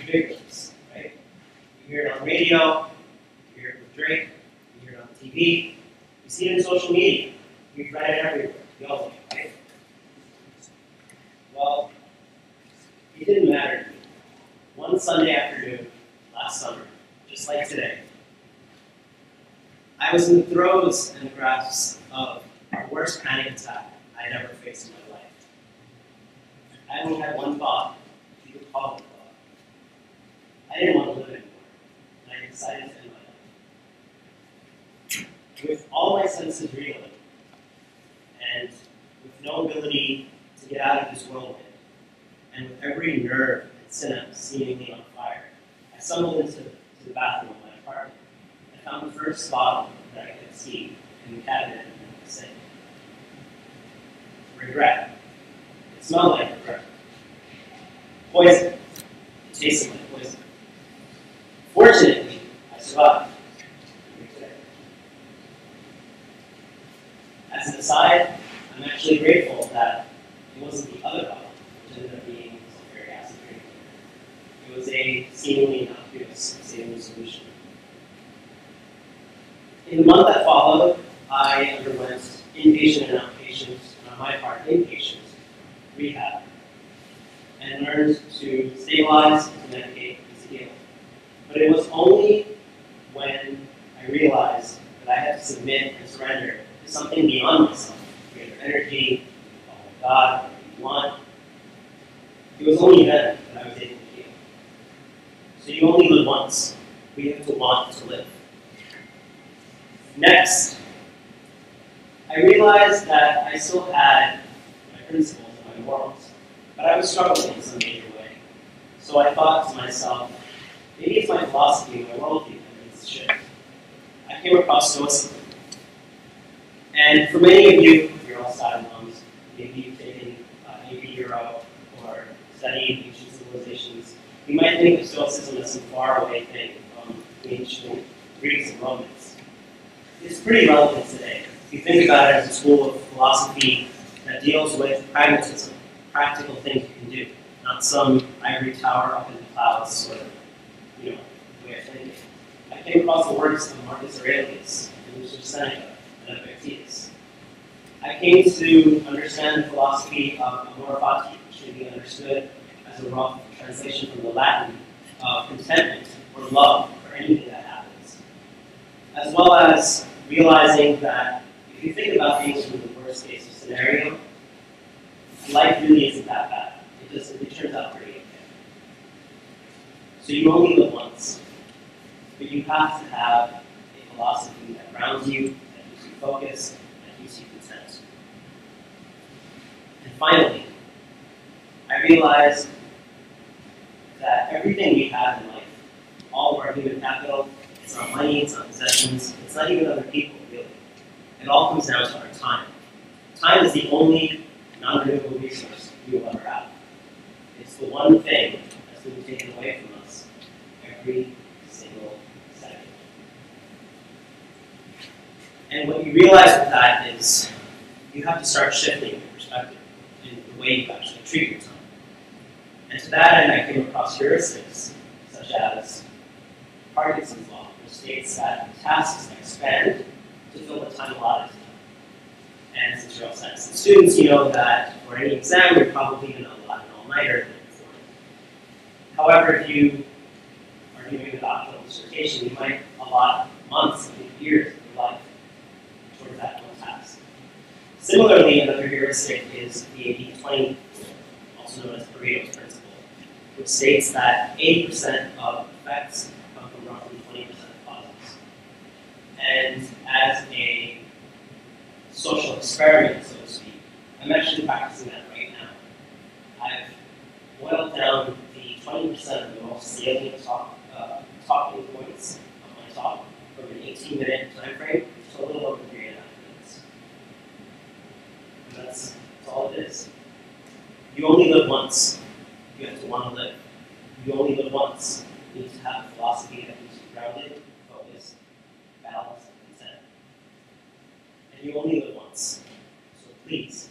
ubiquitous, right? You hear it on the radio, you hear it with Drake, you hear it on TV, you see it in social media, you've read it everywhere, you all know, right? Well, it didn't matter to me. One Sunday afternoon last summer, just like today, I was in the throes and the grasp of the worst panic attack I had ever faced in my life. I only had one thought, if you could call it a thought. I didn't want to live anymore, and I decided to end my life. With all my senses reeling, and with no ability to get out of this whirlwind, and with every nerve and synapse seemingly on fire, I stumbled into the bathroom of my apartment. I found the first bottle that I could see in the cabinet in the sink. Regret. It smelled like regret. Poison. It tasted like poison. Fortunately, I survived. As an aside, I'm actually grateful that it wasn't the other bottle, which ended up being sulfuric acid drink. It was a seemingly innocuous saline solution. In the month that followed, I underwent inpatient and outpatient, and on my part, inpatient rehab, and learned to stabilize, to medicate, and to heal. But it was only when I realized that I had to submit and surrender to something beyond myself, greater energy, God, whatever you want. It was only then that I was able to heal. So you only live once. We have to want to live. Next, I realized that I still had my principles and my morals, but I was struggling in some major way. So I thought to myself, maybe it's my philosophy and my worldview that needs to shift. I came across Stoicism. And for many of you, you're all side moms, maybe you've taken AP Euro or studied ancient civilizations, you might think of Stoicism as some faraway thing from the ancient Greeks and Romans. It's pretty relevant today. If you think about it as a school of philosophy that deals with pragmatism, practical things you can do, not some ivory tower up in the clouds sort of, way of thinking. I came across the works of Marcus Aurelius, and Seneca, and Epictetus. I came to understand the philosophy of amor fati, which can be understood as a rough translation from the Latin of contentment or love for anything that happens, as well as realizing that if you think about things from the worst case of scenario, life really isn't that bad. It turns out pretty okay. So you only live once, but you have to have a philosophy that grounds you, that keeps you focused, that keeps you content. And finally, I realized that everything we have in life, all of our human capital, it's not money, it's not possessions, it's not even other people, really. It all comes down to our time. Time is the only non-renewable resource we will ever have. It's the one thing that's being taken away from us every single second. And what you realize with that is you have to start shifting your perspective in the way you actually treat your time. And to that end, I came across heuristics such as Parkinson's law, which states that tasks expand to fill the time allotted to them. And since you're all science and students, you know that for any exam, you're probably going to allot an all-nighter the night before. However, if you are doing a doctoral dissertation, you might allot months, even years of your life towards that one task. Similarly, another heuristic is the 80-20 rule, also known as Pareto's principle, which states that 80% of effects come from roughly 20% of causes. And as a social experiment, so to speak, I'm actually practicing that right now. I've boiled down the 20% of the most salient talking points of my talk from an 18-minute time frame to a little over 3.5 minutes. And that's all it is. You only live once. You have to want to live. You only live once. You need to have a philosophy that keeps you grounded, focused, balanced, and content. And you only live once. So please,